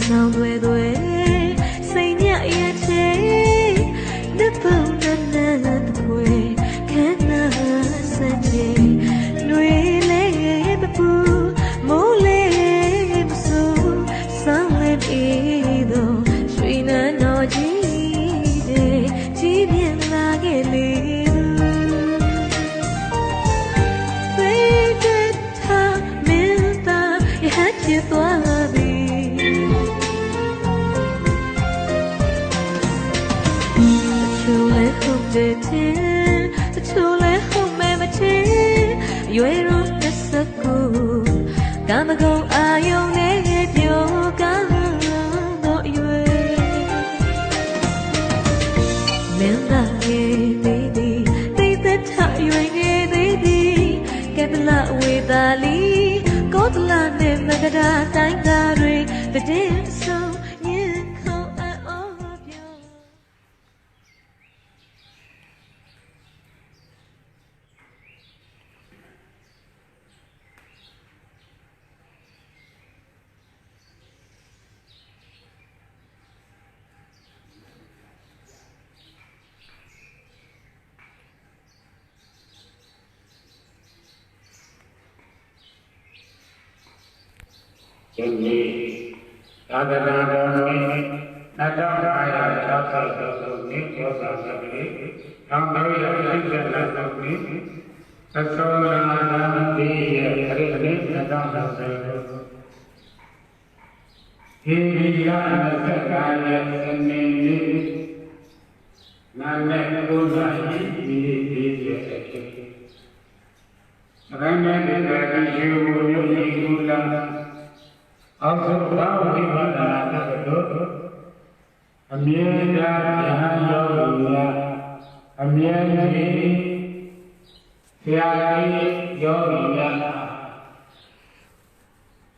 Now due say nya che the phone na due kana sanje nui le bapu mole basu samle edo shina no ji de ji bien la ke le you thought of me. Chule hope the chule hope me you ain't on the circle. Gama go ayo ne yo gama no you. Menda baby, they that you ain't baby. Get the lot with Ali. Có là niềm mà đã tái ra rồi về đêm sâu nhưng không ai ôm nhau. Jadi, ada ini, ada kaya jasa ini, jasa ini, kami yang tidak ini, sesuatu dia ini ada jasa ini. Hingga kaya ini, nanek punah ini dia. Kerana dari jiwa ini also wow di mana itu ambil yang yoga ambil ini siapa yoga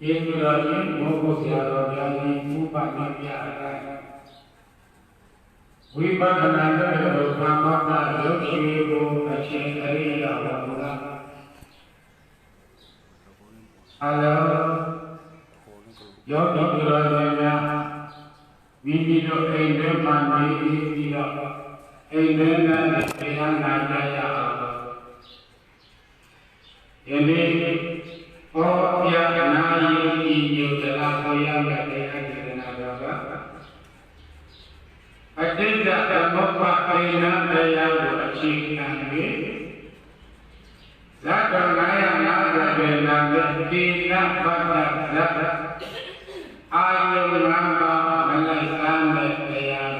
ini lagi mau siapa lagi upah biara wibana itu sama yoga itu asyik Allah Halo Yo dikiranya video ini mandi dia ini nanti yang ada ya ini oh ya naik ini dalam yang ada di negara ada tidak mempunyai nada yang bersihkan ini lakukan yang ada dengan tidak pada Ayo nama melayang melayang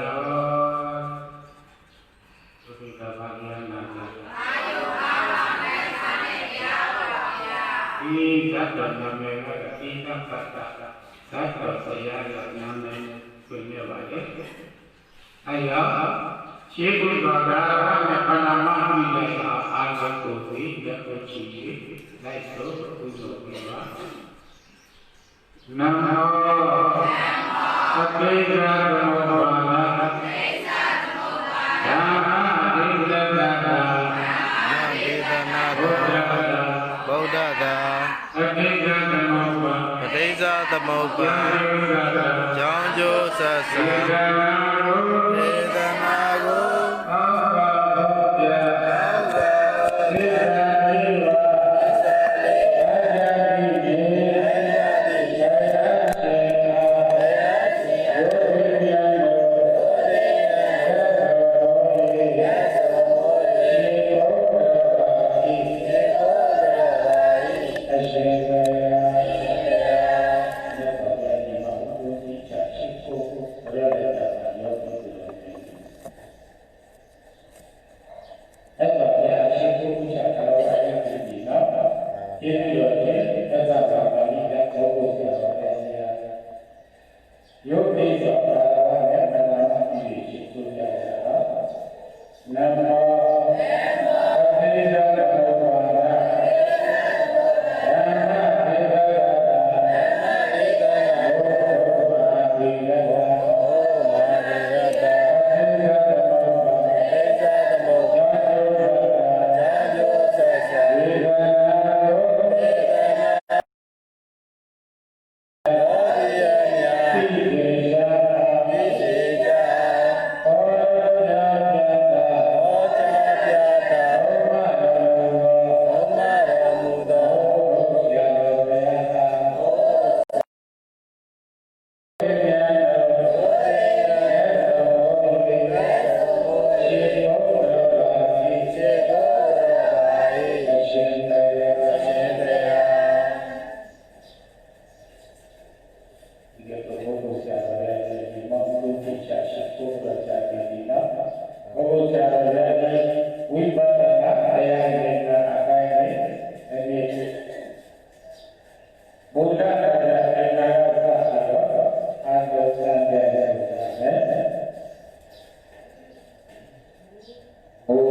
Ketika bagian nama Ayo nama melayang Tidak nama tidak kata Saya saya nama punya baik Ayo Siapa berada Panama wilayah Agak kopi dan kecil Lalu untuk kita Namo Ateza Namobala Yama Adidana Bodhada Ateza Namobala Ateza Tamoba Janjo Sasa Vedanago ဒီကဘုရားဆရာတော်ရဲ့ဒီမောင်တို့ဖြစ်ချရှိဖို့ရကြတယ်ဒီနော်ဘုရားဆရာတော်ရဲ့ဝိပဿနာတရားတွေကအတိုင်းနဲ့အဲဒီဘုရားတရားအနာဂတ်ဆိုတော့အာရုံစံတဲ့နဲ့ဘု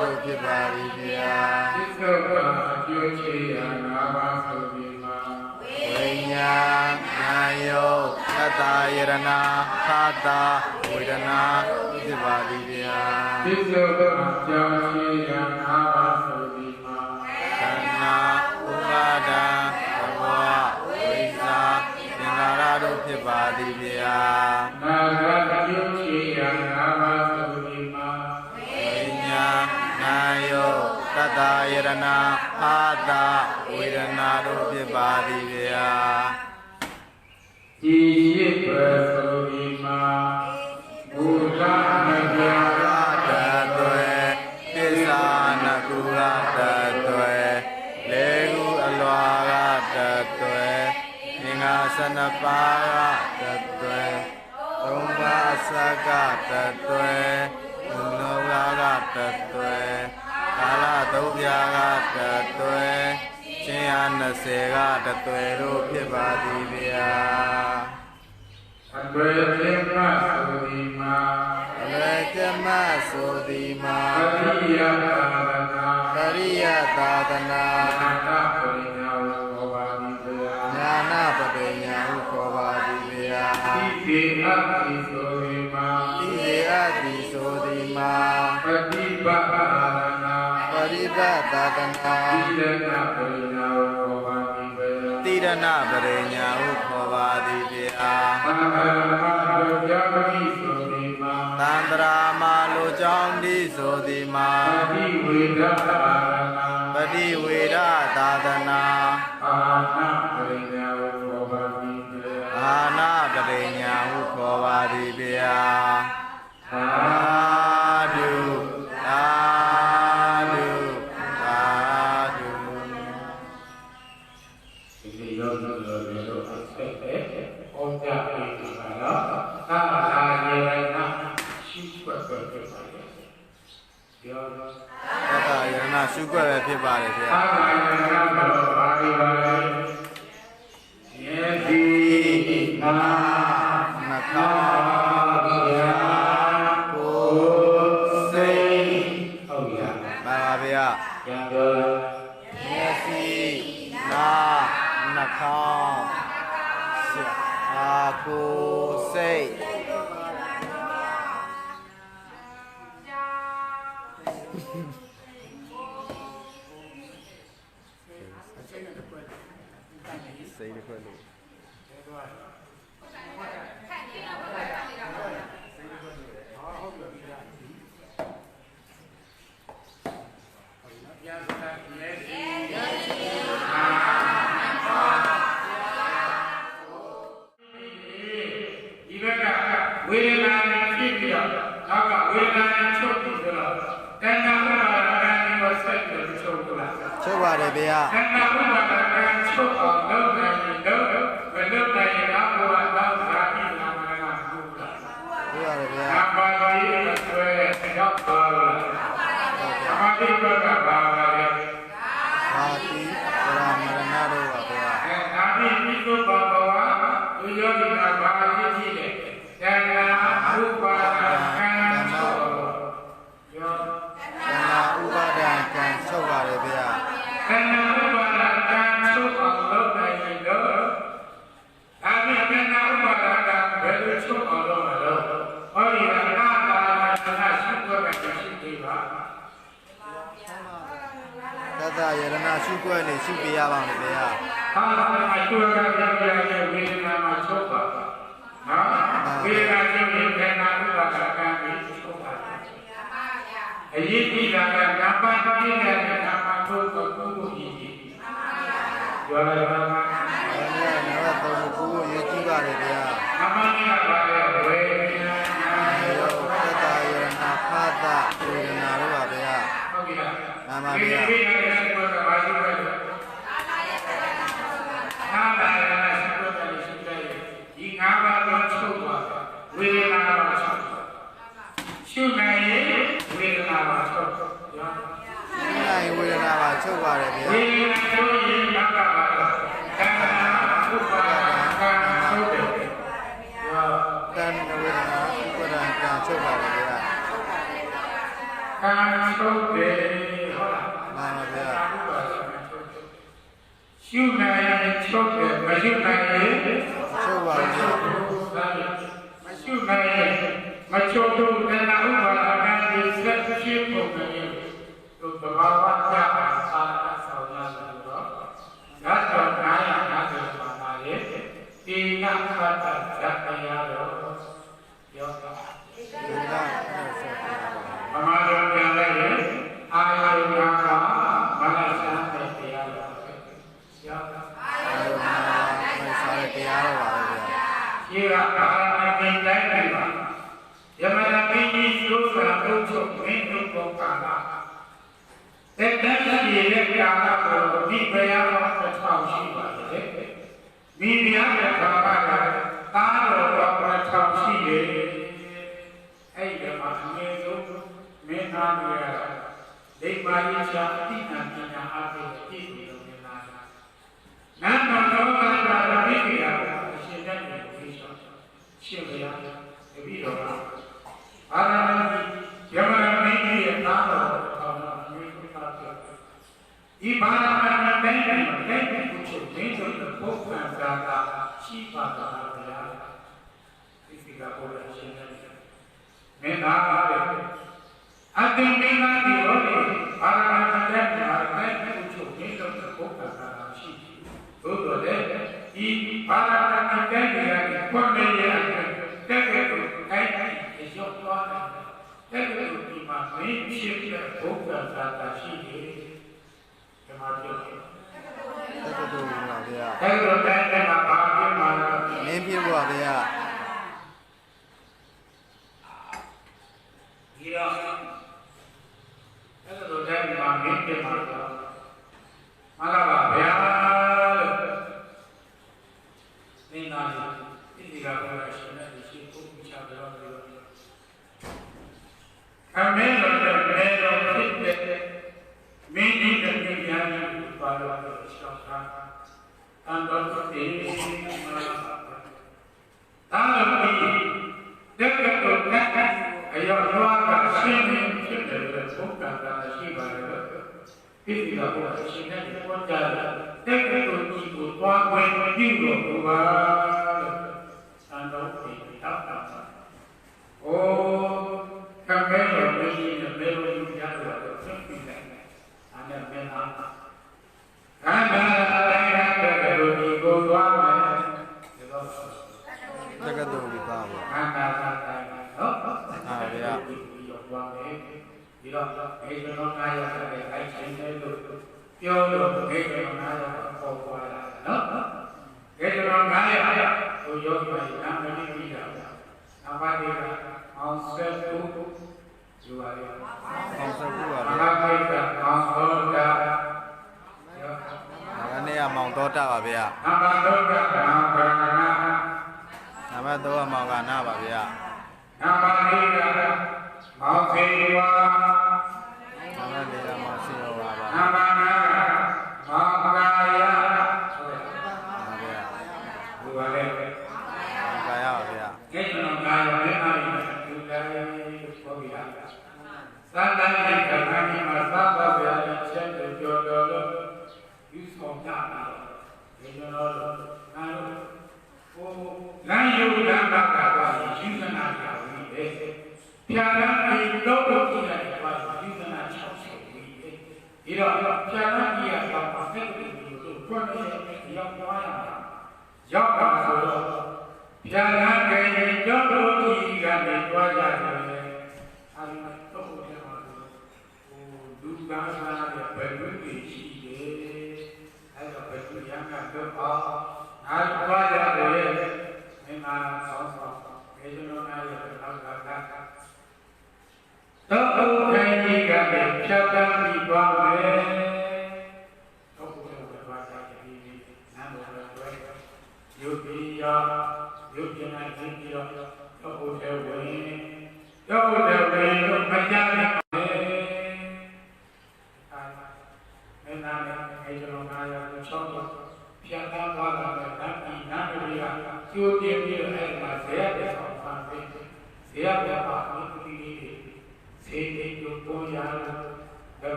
ရုဖြစ်ပါသည်ဗျာသစ္ဆုတ်ပါအကျိုးချေရာ၅ပါးဆိုဒီမှာဝိညာဉ်နာယောသတ္တယရဏသာတာဝေဒနာဖြစ်ပါသည်ဗျာသစ္ဆုတ်ပါအကြောင်းချေရာ၅ပါးဆိုဒီမှာခန္ဓာဥပါဒံဘဝဝိဇ္ဇာသင်္ခါရတို့ဖြစ်ပါသည်ဗျာနာဂအကျိုးချေရာ၅ပါးဆိုဒီမှာဝိညာဉ်နာယောသတ္တယရဏသာတာဝေဒနာတို့ဖြစ်ပါသည်ဗျာကြည်ရှိပဲဆိုဒီမှာဘုရားမဂ္ဂရတသွေသစ္စာနကုရတသွေလေဟုအလွာကတသွေသင်္ဃာ12ပါးကတသွေသုံးပါးအစကတသွေမုနောကတသွေကာလသုံးပြားကတသွေချင်းအား20ကတသွေတို့ဖြစ်ပါသည်ဗျာအဘယ်ပြမဆိုဒီမှာအဘယ်ပြမဆိုဒီမှာပရိယသာသနာပရိယသာသနာညာနာပရိညာဟုခေါ်ပါသည်ဗျာညာနာပရိညာဟုခေါ်ပါသည်ဗျာဣတိအတိဆိုဒီမှာဣတိအတိဆိုဒီမှာပฏิပတ်သာသနာပရိပတ်သာသနာသီရဏပရိညာဟုခေါ်ပါသည်ဗျာသီရဏပရိညာဟုခေါ်ပါသည်ဗျာသံဃာမလိုကြောင့်ဒီဆိုဒီမှာသံဃာမလိုကြောင့်ဒီဆိုဒီမှာပฏิဝေဒသာသနာပฏิဝေဒသာသနာအာနာပရိညာဟုခေါ်ပါသည်ဗျာအာနာပရိညာဟုခေါ်ပါသည်ဗျာသာဓုသာဓုသာဓုဒီလိုလိုလိုအဆက်ပဲဟောကြားပြီးတာနော်သာသာရေရနာရှိခွက်ပဲဖြစ်ပါလေပြောတော့သာသာရေရနာရှိခွက်ပဲဖြစ်ပါတယ်ဗျာသာသာရေရနာတော့ပါပြီပါလေယေတိနာနခောယာကိုစိတ်ဟုတ်ရပါပါဗျာပြန်ပြောယေတိနာနခောအာကိုစိတ်စိတ်တစ်ခွက်လို့ဝေဒနာနဲ့ဖြစ်ပြီးတော့နောက်ကဝေဒနာနဲ့ချုပ်ပြီးဆိုတော့တဏှာဥပါဒကံကိုဆက်ပြီးချုပ်လို့လားချုပ်ပါတယ်ဗျာတဏှာဥပါဒကံချုပ်အောင်လုပ်နိုင်ရင်လုပ်မလုပ်နိုင်ရင်တော့ဘုရားတော့ဇာတိနာမကဟုတ်လားဟုတ်ပါတယ်ဗျာအပါတိအဆွဲရောက်ပါလားအပါတိဘက်ကပါပါလေပါတိဗရာမရဏတို့ပါဗျာဒါတိပိသုဘဘဝသူယောဂီကဘာရည်ရှိလဲတဏှာဥပါဒကံချုပ်ယောတဏှာဥပါဒကံချုပ်ပါတယ်ဗျာတဏှာဥပါဒကံချုပ်အောင်လုပ်နိုင်ရင်တော့ဒါပေမဲ့တဏှာဥပါဒကံဘယ်လိုချုပ်အောင်လုပ်မလို့ဟောဒီအနာတာနာရှိခွက်ကရှိသေးပါသတ္တယရဏရှိခွက်နေရှိပြရပါမယ်ဗျာဟာအတူတူကြည့်ရတဲ့ဝေဒနာမှာချုပ်ပါဝေဒနာချုပ်ရင်တဏှာဥပါဒကံပြီးချုပ်ပါတယ်အရေးကြီးတာကဓမ္မတိနဲ့ဓမ္မကိုကိုကိုကြီးပြောရပါမယ်။တော့ကိုရေးကြည့်ပါတယ်ဗျာ။ဓမ္မတိကပါလေဝေဒနာယောသတ္တယရဏဖာတဝေဒနာတို့ပါဗျာ။ဟုတ်ကဲ့လား။မှန်ပါဗျာ။ဒီလိုရဲ့ဘုရားဘာလို့လဲ။သာသာရဏရှိခိုးတယ်ရှိတယ်ဒီငါးပါးတော့ချုပ်ပါဝေဒနာတော့ချုပ်ပါရှုနိုင်ရင်ဝေဒနာပါချုပ်ရှုနိုင်ဝေဒနာပါချုပ်ပါတယ်ဗျာဝေဒနာချုပ်ရင်နောက်ကပါတော့တဏှာဥပါဒကံချုပ်တယ်တဏှာဝေဒနာဥပါဒကံချုပ်ပါတယ်ဗျာ can show the shoot my children, my shoot my children, and I will set the ship over you to the Baba. That's what I am. He not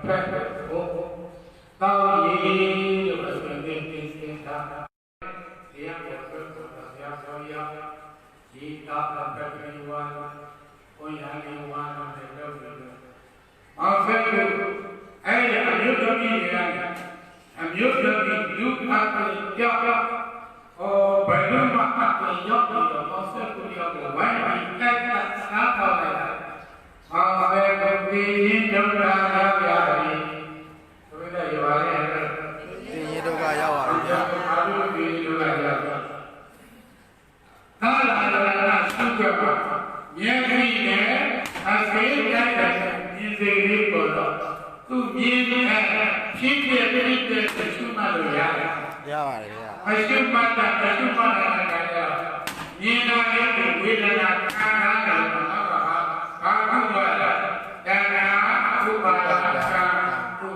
fact हो ताऊ ये जो बसंते के था ये क्या ये का फैक्ट नहीं हुआ कोई आगे हुआ नहीं और फिर ऐसे अम्युदमी निराश अम्युदमी दुख आते क्या और बैलून आते योग योग मौसम को योग वाइन क्या साथ हो रहा है और फिर तीन जोड़ा यारी तो इधर ये वाले हैं तीन जोड़ा यारी आलू तीन जोड़ा यारी ताला शुक्र ये भी है ऐसे क्या ये से को तू ये है ठीक है शुमा लो यार शुमा का ये ना है वेदना खाना का वाला दाना उपादान का जो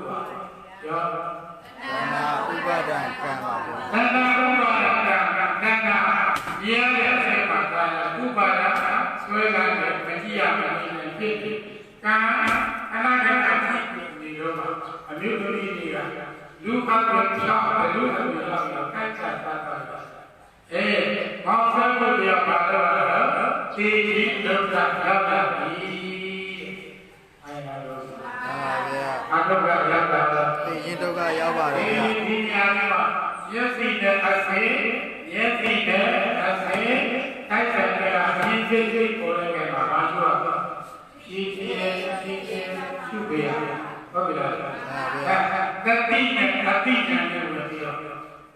दाना उपादान दाना ये ऐसे बात है उपादान स्वेला में किया में का अम्युदमी निराश लूप आप शॉप लूप कैसा था ए मौसम को दिया पालो तीन जोड़ा यारी आया लो आगे का यार तीन जोड़ा यारी ये ये सीधे ऐसे कैसा क्या ये बोलेंगे बाबा ये शुक्रिया ओके कति ने होती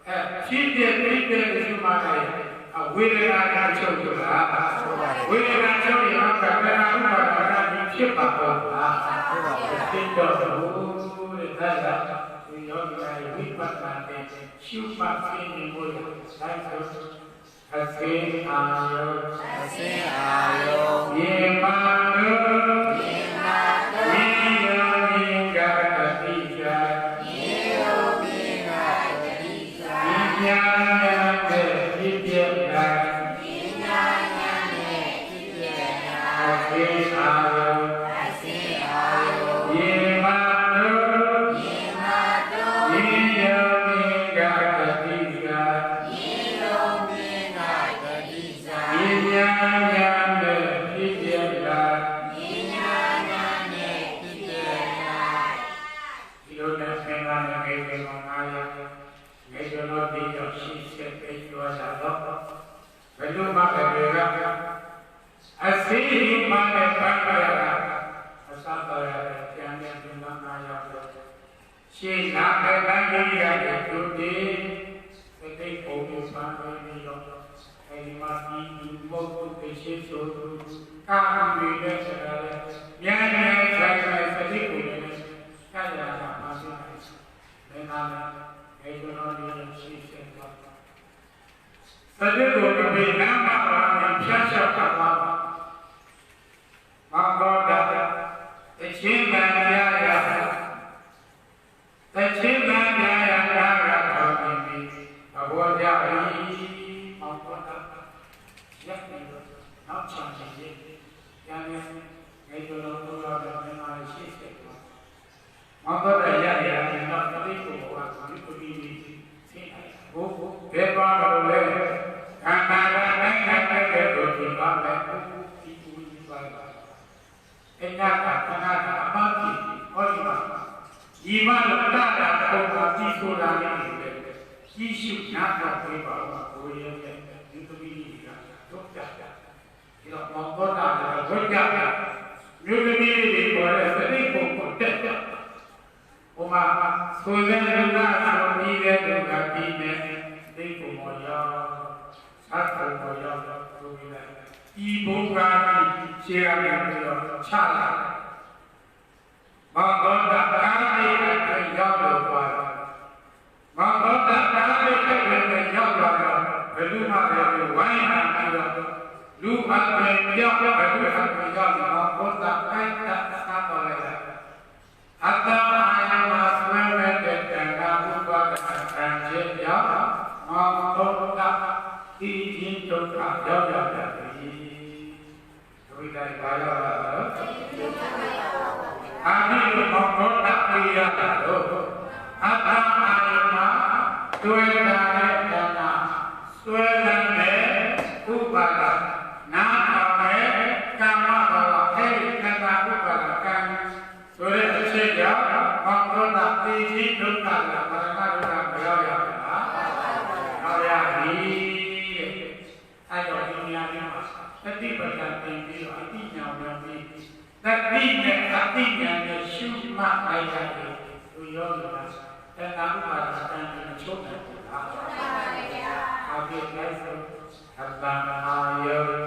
है सीधे तरीके से माना है वेदना का छोड़ा वेदना छोड़ यहाँ का करना होगा नीचे पापा तीनों पूरे दादा योग में विपत्ति आते शिव माफी नहीं बोले लाइक हसे आयो ये मानो Ado, Ata Ayama, Tuelane Dana, Suelane, Ubala, Nakame, Kamabala, Heli Kana Ubala Kan, Suele Cheja, Mangona Tiji Dukala, Paramana Gaya, Ayani, Ayani, Tadi berganti bila artinya berarti tadi artinya cuma ayat itu yoga dan aku merasakan mencoba habis itu tentang ayat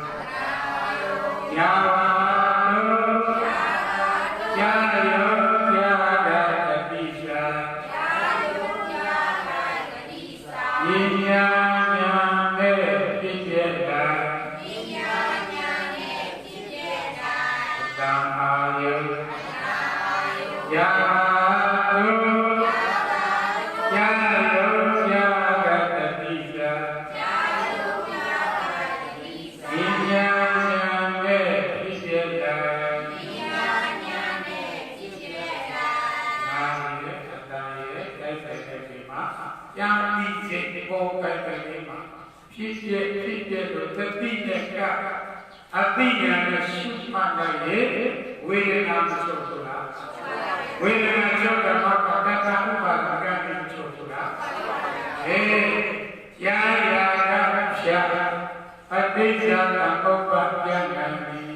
artinya sukma ye wedana mencoba maka kata ubah akan mencoba ya siapa artinya obat yang ini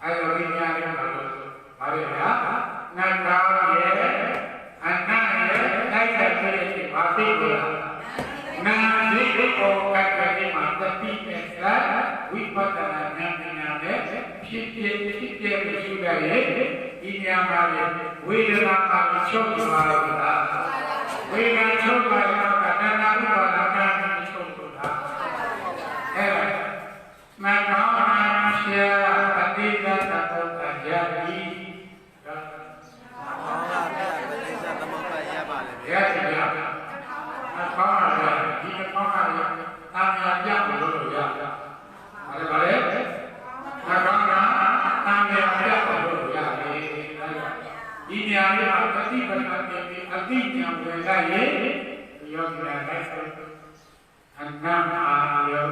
Ayo ini ada malu. Mari ya. Nakal ye, anak ye, saya beri mati pula. Nanti orang kami mati pesta, wipadana nanti fikir sudah ye. Ini amalan, wira kami coba lah. Wira coba lah, karena lupa kami coba. Maka manusia tidak dapat terjadi. Ya, ya. Maka ada, kita maka ada, tanya dia dulu ya. Ada balik. Maka tanya dia dulu ya. Ini adalah artinya mereka yang berada enam ayo.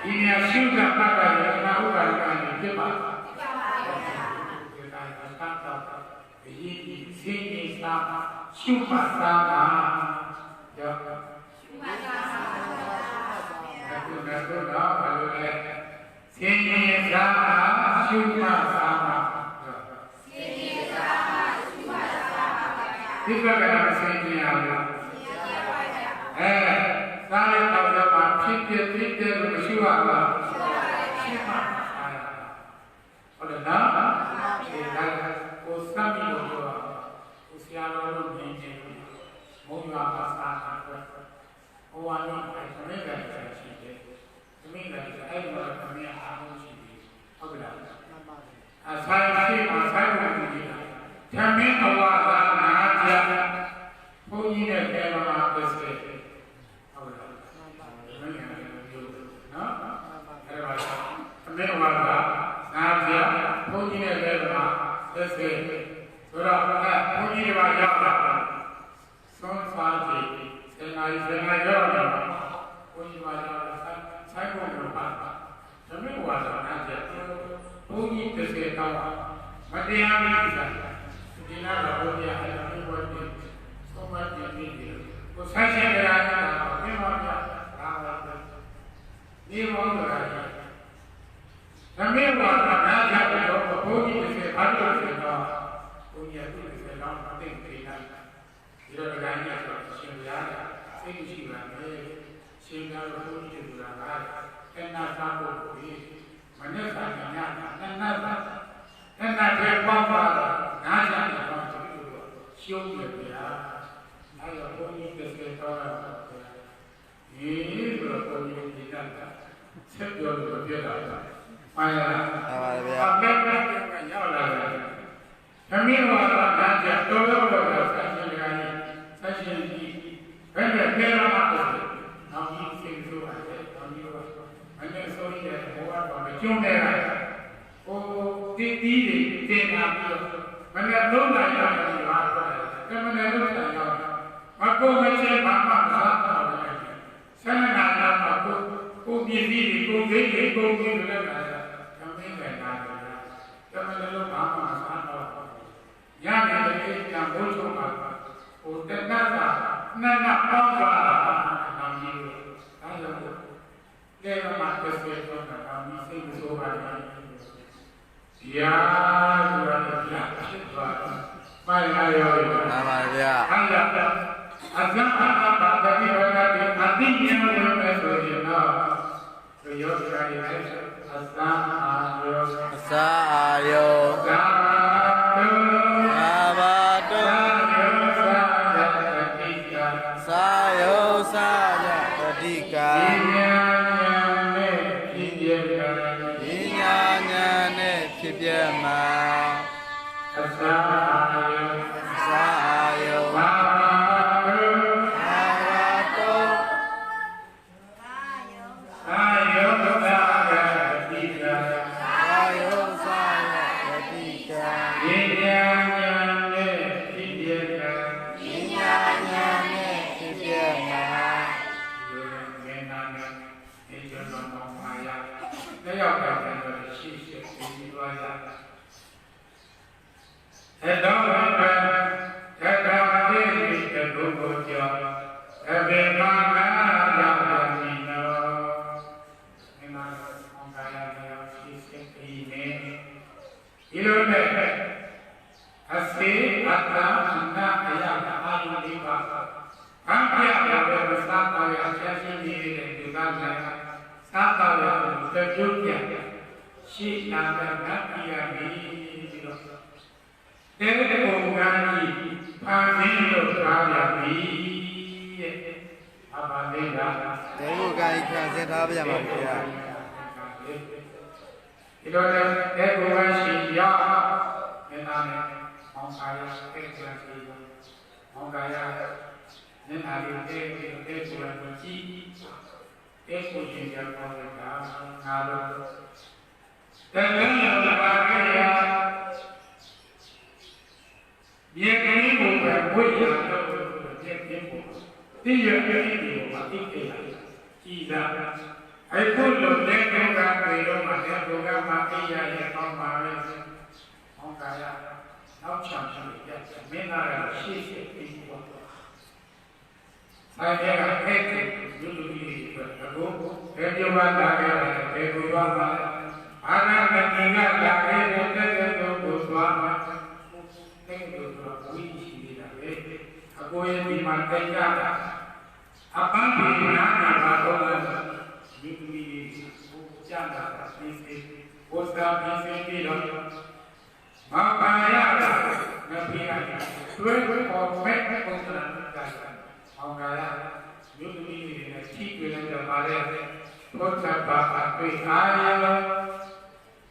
ဒီနေရာရှုတာပတ်တာရနာဥပါဒကနေဖြစ်ပါဒီတိုင်းအတတ်တော့အရေးကြီးစိတ်ကြီးစားရှုမှတ်စားတာရောရှုမှတ်စားပါဘုရားတော့ဘာလို့လဲစိတ်ကြီးစားရှုမှတ်စားပါစိတ်ကြီးစားရှုမှတ်စားပါဒီဘက်ကစိတ်ကြီးရလားစားရတော့ပါဖြစ်ဖြစ်လို့မရှိပါဘူးရှိပါဟုတ်တယ်နော်ဒီကိုစမ်းပြီးတော့ကိုဆရာတော်တို့မြင်နေမုံရွာပါစားတာဟိုဝါတော့သမီးကလည်းရှိတယ်သမီးကလည်းအဲ့ဒီတော့သမီးအားလုံးရှိတယ်ဟုတ်ကဲ့လားအဆိုင်ရှိမှဆိုင်ဝင်ပြီးတာသမီးဘဝသာနာကြဘုန်းကြီးနဲ့ပြေလာပါစေဟုတ်ကဲ့နော်အဲ့ဒါအမေဝါဒနာပြဘုန်းကြီးနဲ့လည်းပါသက်စေဆိုတော့ဘုန်းကြီးတွေပါရောက်လာဆုံးသွားပြီစေနာရောက်လာဘုန်းကြီးပါရောက်လာဆိုင်ဖို့လို့ပါအမေဝါဒနာပြဘုန်းကြီးသက်စေတော့မတရားမရှိတာဒီနာတော့ဘုရားအဲ့ဒါဘုရားတင်ဆုံးမတင်နေတယ်ကိုဆိုင်ရှင်ကြတာတော့ဘယ်မှာပြဒါပါဒီမောင်ကသမီးဝါဒနာကြတော့ဘုန်းကြီးတစ်ဆက်အားထုတ်တယ်တော့ဘုန်းကြီးကသူ့တစ်ဆက်တော့မသိသေးတာဒီတော့ဒီတိုင်းနဲ့ဆိုရှင်ပြားစိတ်ရှိပါမယ်ရှင်ပြားတို့ဘုန်းကြီးတို့ကတဏှာစားဖို့ပြီးမနေ့ကညညတဏှာတဲ့ပေါင်းပါနားကြတယ်တော့ရှုံးတယ်ဗျာအဲ့တော့ဘုန်းကြီးတစ်ဆက်တော့ဒီလိုဘုန်းကြီးဒီကဆက်ပြောလို့ပြတာပါရလားပါပါဗျာအမေကရောက်လာတယ်သမီးတော်ကနားကြတော်တော်ဆက်ရှင်ကြတယ်ဆက်ရှင်ကြီးဘယ်နဲ့ပြေလာမှာလဲနောက်ကြီးစိတ်ဆိုးပါတယ်နောက်ကြီးကမနေ့ဆိုရတဲ့ဘဝတော့မကျွန်းနေတာဟိုတီးတွေတင်လာပြီးတော့မနေ့လုံးလာရတယ်ဟာကမနေ့လုံးလာရောက်မကိုမရှိဘာမှမစားတော့ဘူးဆန္ဒနာမှာကိုပြည့်စည်ကိုဂိတ်တွေကိုကြည့်လို့လာတာသမင်းပဲနားတယ်ကမနေ့လုံးဘာမှမစားတော့ညနေလေးကဘုန်းတော်မှာဟိုတဏှာနှစ်ပေါင်းသွားတာနောင်ကြီးဒါကြောင့်ကဲမှာတစ်ဆွေတော့တောင်ကြီးစိတ်ဆိုးပါတယ်ဗျာဆိုတာဗျာဖြစ်သွားတယ်မိုင်လာရောပါပါဗျာဟုတ်လားအဇံအာဘာတတိဝရတိအတိဉာဏ်ဝင်မဲ့ဆိုရင်တော့ယောဂရာရဲ့အစအာယောသာဘာတုသာယောသာယတတိကာဉာဏ်နဲ့ဖြစ်ပြမှာဉာဏ်နဲ့ဖြစ်ပြမှာအစအာယောသာရှိနာမနာပြရပြီပြီးတော့တဲ့ပုံကံကြီးဖန်ဆင်းလို့ထားရပြီတဲ့အဘာလေးကတဲ့ပုံကံကြီးဖန်ဆင်းထားပြရမှာဗျာဒီတော့တဲ့ပုံကံရှိရမျက်နှာနဲ့မောင်ကာယတဲ့ကြံစီမောင်ကာယမျက်နှာလေးတဲ့ဆိုရကိုကြည့်တဲ့ကိုရှင်ရပေါ်တာငါတို့တန်ခါရပါကြရမြေကလေးကိုပဲဝိညာဉ်တော့ပြည့်ပြည့်ဖို့တိရပြည့်ပြည့်မှာတိတ်တယ်ကြည်သာ ai pun lo ne ka pe lo ma ne lo ka ma ke ya ye ko ma le hong ka ya nao chang chi ya me na ya shi shi pi ko ai ne ka he ke lu lu ni ko ko he yo ba la ke ya pe ko ba ma ana na ni na la ke ne te te to ko swa ma te ko to wi shi ni la ke a ko ye di ma te ya apa ni na na ba ko la Usta bisi lo, makaya nabi ayat. Tuan komen kontra kita. Makaya yutu ini nanti kita jawabnya. Kontra apa ayat.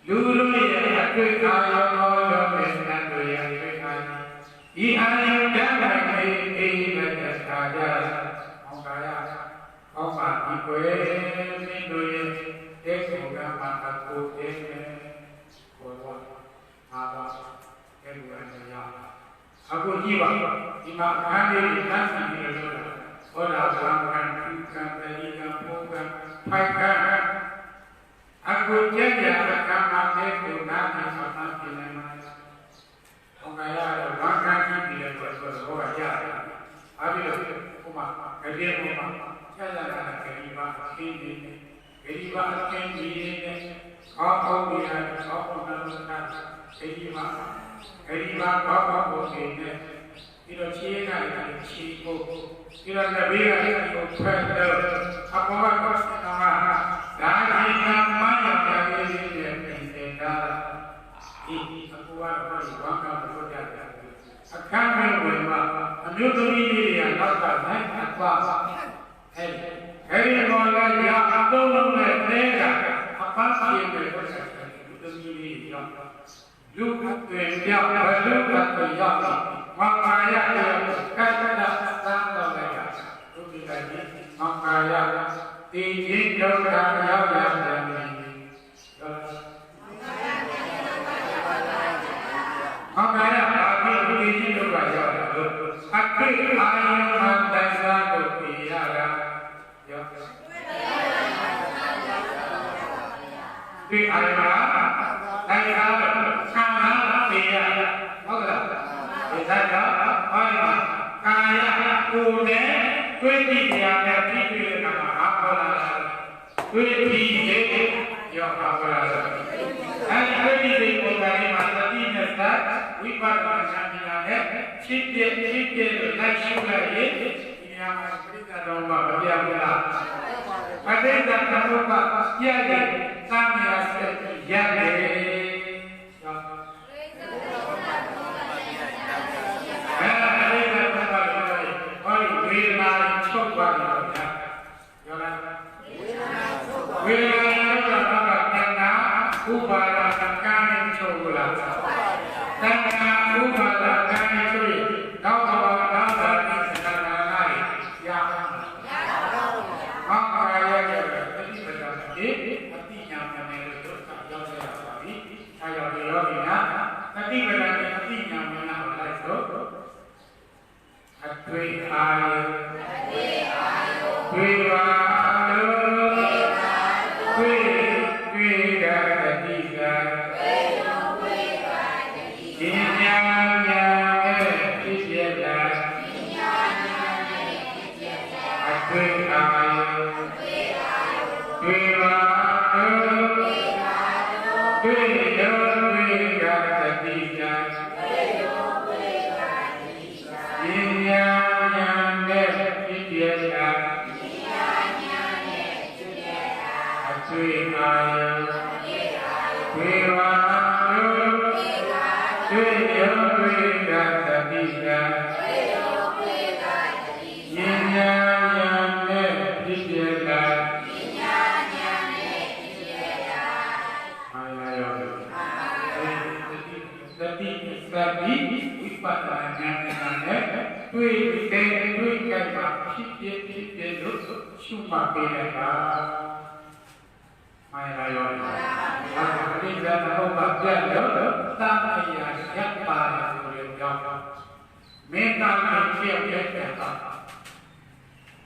Lulu ya ayat Allah menang doa ayat. Ihayat jangan kita saja. Makaya kau mati kue mindoye. Ek hoga mata ko ek kowa aba eluan ya aku jiwa ima kande di nasi di dalam ora bangkan ikan dari kampung paikan aku jaga akan mati ko nasi sama pinai ongaya bangkan di dalam ora ya abilo kuma kade kuma jaga akan keriba kini Keriba akan diri kau biar kau menentukan keriba kau ini tidak cina dengan cipu tidak lebih dari upaya apa kau setengah dari nama yang dari dia mendengar ini aku akan bangga bekerja akan berubah menuju diri yang dapat apa Hari malam yang aku mendengar apa sih yang berkata itu sendiri yang lupa terjauh berlupa terjauh makanya yang kata datang mereka itu tadi makanya tinggi doa yang ini makanya kami tinggi doa yang aku ayam mandasa doa Di ayah sama dia, oke? Bisa tak? Ayah kaya kuda, kuda dia tidak nama apa lah, kuda dia ya apa lah. Hari kuda dia orang masa di negara, wibar macam ni lah. Cipta nak sudah ini yang kita domba dia pula. Ada yang kamu pak ya ni. Kami asyik jadi.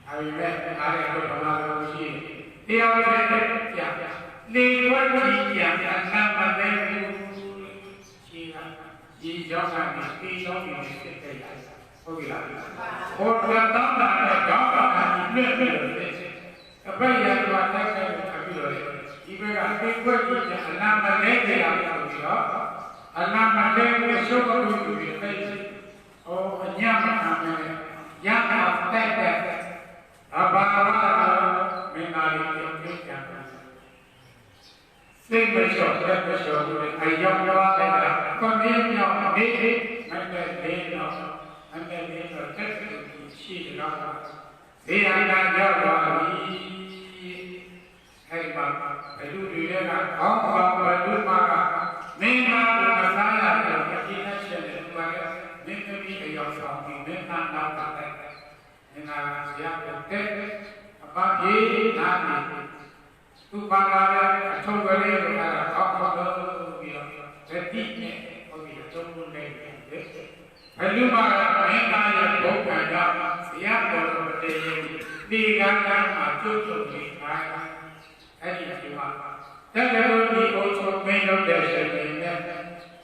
Hari ini ada yang berpengaruh di sini. တရားဝင်တဲ့ကြာလေဝတ်ကြီးကြာအနာမသိဘူးရှိတာဒီကြောင့်ကနေပြီးဆုံးပြီးဖြစ်တဲ့ရဟုတ်ပြီလားဟောတော်တောင်းတာနဲ့ကြောင့်ကနေလွတ်လွတ်ဖြစ်အပိယံသွားတိုက်ခိုက်ပြီးတော့ဒီဘက်ကသိခွက်ကြီးကြာအနာမသိတဲ့ရဆိုပြီးတော့အနာမသိဘူးရှုပ်လို့ပြီးသိဟောအညမနာမယ်ရတာတိုက်တဲ့အဘာဝမင်းသားလေးပြောပြကြတယ်စိတ်မလျှော့လက်မလျှော့ဘူးအယောင်သွားတဲ့ကွန်ပြင်းမြောက်နေမနဲ့လေးတော့အငယ်လေးတော့တက်ရှိတော့ဈေးအတိုင်းရောက်သွားပြီအဲ့မှာဘယ်သူတွေကအောင်းပါဘယ်သူမှမင်းသားကိုမစားရတဲ့အခြေအနေရှိတယ်သူကလည်းမင်းသမီးအယောင်ဆောင်ပြီးမင်းသားနောက်တာတဲ့နာရတဲ့အပပြေနာနေသူပါလာတဲ့အထုံးကလေးကိုအဲ့ဒါအောက်တော့ပြီးတော့လက်တိနဲ့ဟုတ်ပြီအထုံးလုံးနဲ့ဘယ်လိုမှမင်းသားရဲ့ဘုံကံကြောင့်ဇေယျပေါ်တော်တည်းဒီကံကမှာကျွတ်ကျွတ်ပြီးခိုင်းအဲ့ဒီအချိန်မှာတကယ်လို့ဒီအုပ်ချုပ်မင်းတို့တဲ့ရှင်တွေနဲ့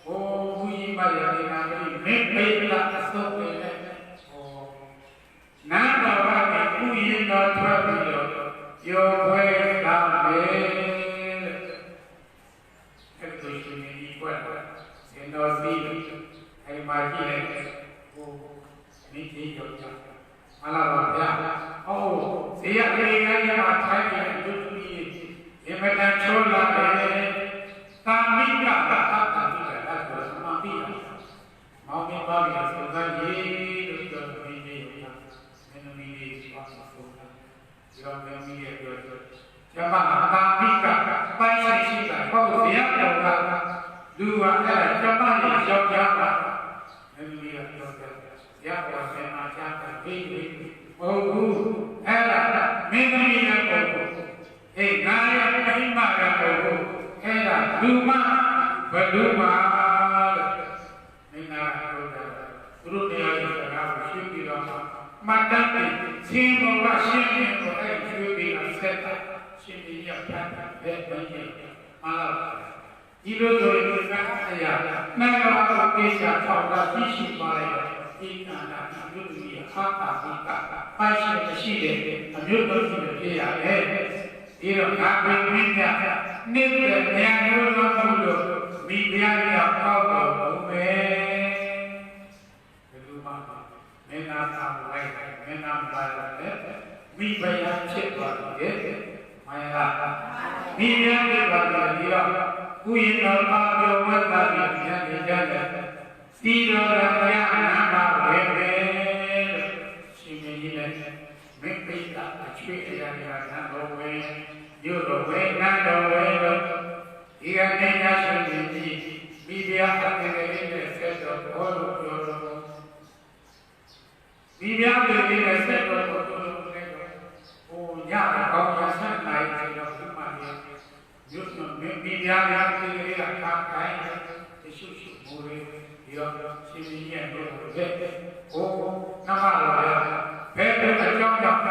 ဟိုဘူးကြီးမရတဲ့နာမည်မင်းပိတ်တာအစုပ်တွေနဲ့နာတော်ဘာကိုဥယျာဉ်တော်ထွက်ပြီးတော့ပြောခွဲတာပဲအဲ့ဒီရှင်ဒီကွက်စင်တော်စီအဲ့မှာကြည့်လိုက်ဟိုမိကြီးကြောင့်မလာပါဗျာဟောဇေယျလေးကရမှာထိုင်ပြီးဒုတိယဒီမတန်ချိုးလာတယ်သာမိကတာတာပြီးတယ်အဲ့ဒါမှပြီးတာမောင်မင်းပါပြီးတော့သံကြီးလို့ပြောပြီးနေတယ်ရောမင်းရဲ့ပြောကျမသာပိကပိုင်းရှိတာပေါ့ဇေယျတော်ကလူကအဲ့ဒါကျမရဲ့ယောက်ျားကမင်းကြီးကပြောတယ်ဇေယျတော်ဆင်မာချတာပြီးပြီမဟုတ်ဘူးအဲ့ဒါမင်းကြီးရဲ့ပုံကိုအေးငါရဲ့မိမကပုံကိုအဲ့ဒါလူမဘလူမလို့မင်းသားပြောတယ်သူတို့တရားရဲ့စကားကိုရှင်းပြီးတော့မတတ်တဲ့ရှင်ဘုရားရှင်ရှင်ကိုအဲ့ဒီကျွေးပြီးဆက်တာရှင်ကြီးရဖတ်တာဘယ်ဘယ်ကြီးမလာဒီလိုဆိုရင်ကအရာနာတော်ကိစ္စထောက်တာသိရှိပါလေဒီကံတာဒီလိုကြီးဟာတာဒီကပိုက်ရှိတဲ့အမျိုးတော်ကြီးတွေပြရတယ်ဒီတော့ငါပင်မင်းများနေတဲ့ဉာဏ်မျိုးလုံးလို့မိဖုရားကြောင့်ပေါက်တော်ဘုမယ်ဘယ်လိုမှမင်းသားသာလိုက်မင်းသားပါရတယ်မိဖုရားဖြစ်သွားတယ်မာယာမိဖုရားဖြစ်သွားတယ်ဒီတော့ကုယင်တော်ပါပြောဝတ်တာပြီးဉာဏ်နေကြတယ်စီတော်ရမယနာမဝေပဲရှင်မင်းကြီးလည်းမင်းပိတာအချွေအရာရာသံတော်ဝေညို့တော်ဝေနတ်တော်ဝေတို့ဒီကနေရရှိနေပြီးမိဖုရားအတေလေးနဲ့ဆက်တော်ဘောလို့ပြောတော်ဒီပြားတွေနဲ့ဆက်တော်တော်တော်နဲ့ဟိုညကောင်းရဆက်နိုင်တယ်တော့ဒီမှာညွတ်မင်းမိဖုရားများတွေလေးကခါတိုင်းတရှုရှုမိုးလေးဒီတော့ရှင်ကြီးရဲ့တို့တဲ့ဟိုနမတော်ရဘယ်လိုအကြောင်းကြောင့်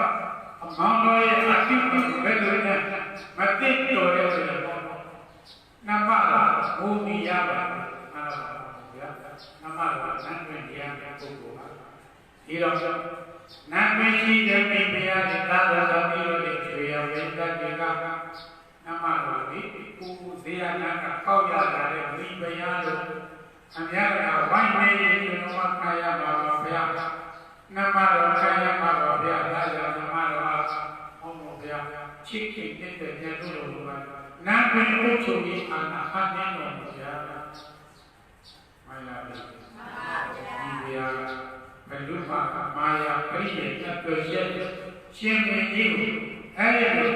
အမောင်တော်ရဲ့အတိတ်ဘယ်လိုနဲ့မသိတော်ရဲ့ဆိုတော့နမတော်ဘုံရပါနာဗျာနမတော်နန်းတွင်တရားပုဂ္ဂိုလ်ပါဒီတော့နတ်မင်းရှိတဲ့မိဖုရားနဲ့သာသနာ့ပြီးတော့ကျွေရဝိသတ်တွေကနမတော်ဒီကိုဇေယနာကပေါက်ရလာတဲ့မိဖုရားလို့အများကဝိုင်းနေရင်ကျွန်တော်ခါရပါပါဘုရားနမတော်ခါရပါပါဘုရားဒါကြောင့်နမတော်ဟောမို့ဘုရားချစ်ခင်တဲ့ဉာဏ်တို့လိုပါနတ်မင်းကိုချုပ်ပြီးအာနာဟန်နေတော်ဘုရားမိုင်းလာပြီဒီဘုရားဘယ်လိုမှမာယာပရိယေတ်တွေ့ချက်ရှင်မင်းကြီးကိုအဲ့ဒီ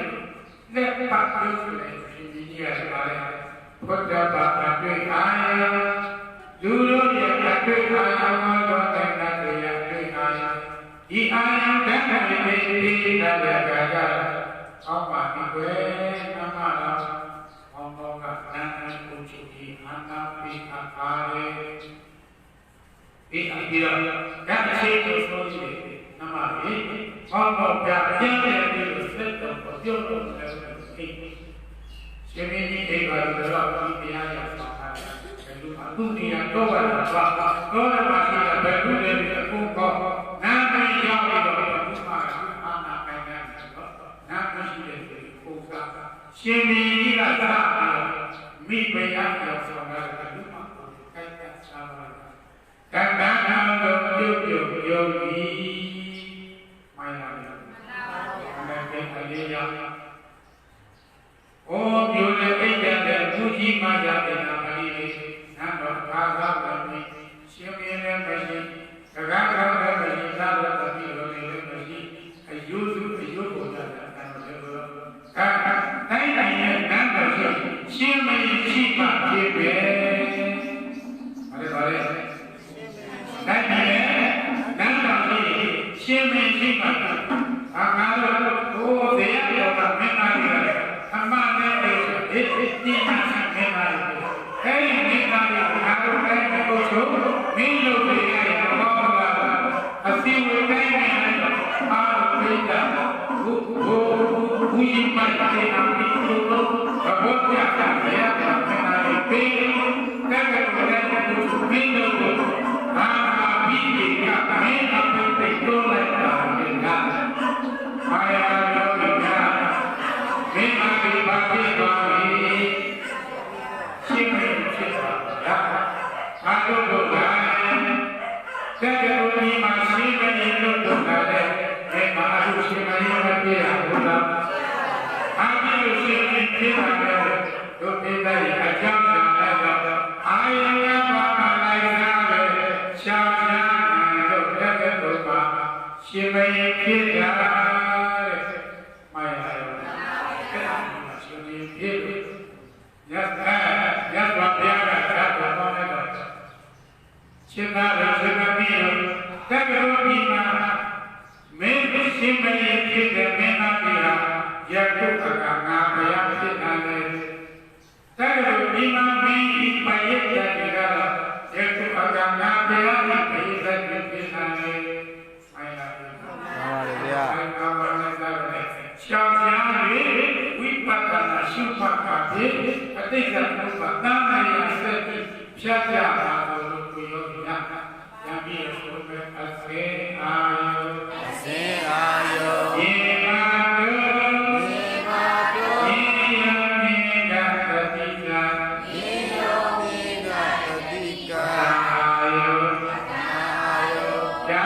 လက်ပတ်လို့ဆိုတဲ့ရှင်ကြီးကပါတယ်ဘုရားဘာသာတွေ့အာယလူတို့ရဲ့အတွေ့အာယမောတော်တဲ့နတ်တွေရဲ့တွေ့အာယဒီအာယတန်တဲ့ဒီတဲ့ကာကအောက်ပါဒီွယ်နမတော်ဘောင်းတော်ကနန္ဒကိုချုပ်ဒီအာနာပိအခါရေဒီအပြီးတော့ဓာတ်ရှိကိုဆိုရင်နမဘေဘောင်းတော်ပြပြည့်တဲ့ဒီလိုစက်တော်ပြောလို့လည်း ရှင်မင်းကြီးအိမ်ပါလို့တော့ဒီတရားရဆောင်တာဘယ်လိုမှသူ့နေရာတော့ပါတော့တော့မှာရှိတဲ့ဘယ်လိုလဲအခုကောနာမည်ရောက်ပြီးတော့ဘုရားအာနာပိုင်တယ်တော့နာမရှိတဲ့ဒီပုဂ္ဂိုလ်ရှင်မင်းကြီးကသာမိဘရရောက်ဆောင်တာဘယ်လိုမှကိုယ်ကိုက်တာစားပါကံကံတော်ပြုတ်ပြုတ်ပြုတ်ပြီးမိုင်းလာတယ်အဲ့ဒါလေးရအိုးပြုလေအိတ်တဲ့ဘုကြီးမရတဲ့နာမည်လေးနတ်တော်ဘာသာတော်ကြီးရှင်မင်းလည်းမရှိစကားကောင်းလည်းမရှိသာတော်တပည့်တော်လည်းမရှိအယုစုအယုပေါ်တာတန်တော်လည်းတိုင်းတိုင်းရဲ့နတ်တော်ရှိရှင်မင်းရှိမှဖြစ်ပဲဘာလဲတိုင်းတိုင်းရဲ့နတ်တော်ရှိရှင်မင်းရှိမှငါတို့ဟိုတရားတော်ကမင်းသားတွေအမှန်နဲ့ဒီမှာဆက်နေပါလေ။အဲဒီမိသားစုကိုအားလုံးတိုင်းကိုချုပ်မင်းတို့တွေရဲ့ဘောကအစီဝေတိုင်းနဲ့အားလုံးပြတာဘူကြီးမတဲ့နာမည်ကိုဘုရားကလည်းမင်းသားတွေပေးကဲကဲလည်းမင်းတို့ကိုအာပြီးကမင်းအပိတ်တိုးလိုက်တာကအာရယောဂိကမင်းအပိပါပိပါရှင်းနေဖြစ်တာအာရုံတို့ကစက္ကရိုဒီမှာရှင်းနေလို့တို့ကလည်းဒီမှာအခုရှင်းနေရပြရဘူးလားအာပိလို့ရှင်းနေဖြစ်တာပဲတို့ပြတဲ့အကြောင်းတရားတော့အာယယဘာလိုက်တာပဲရှားရှားတို့တကယ်တို့ပါရှင်းနေဖြစ်တာမိုင်းလာရောရှင်းနေဖြစ်ရတ်ပါဗျာကသာတော်နဲ့တော့ရှင်းတာလည်းရှင်းပြီးတော့တကယ်လို့ဒီမှာမင်းရှင်းမရင်ဖြစ်တဲ့မင်းသားတွေဟာယခုအခါငါဘုရားဖြစ်နေတယ်တကယ်လို့ဒီမှာမင်းဒီပရိသတ်တွေကတော့ယခုအခါငါဘုရားရဲ့ပရိသတ်တွေဖြစ်နေတယ်မိုင်းလာပြီပါပါဗျာရှောင်းရည်ဝိပဿနာရှုမှတ်ပါဖြင့်အတိတ်ကဘုရားတန်ခါရဆက်ပြီးဖြတ်ကြပါလို့ကိုရောရရပြီးဆိုမဲ့အစေအာယောအစေအာယောယေမာတောယေမာတောယေယောမေကတတိကာယေယောမေကတတိကာအာယောအာယောဇာ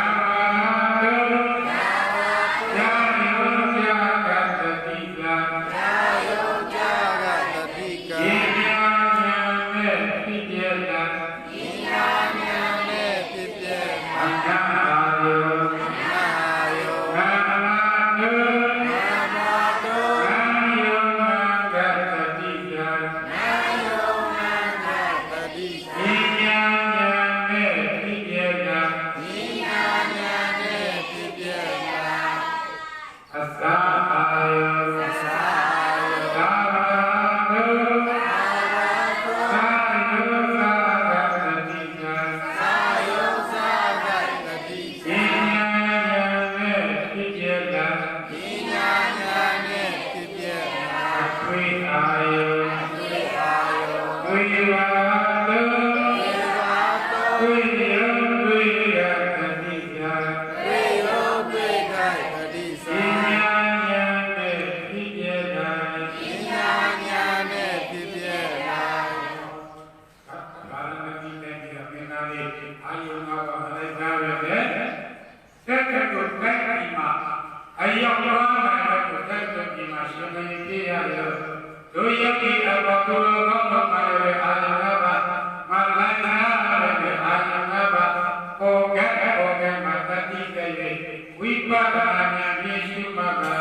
ဝိပဿနာဉာဏ်ဖြင့်ရှုမှတ်ပါ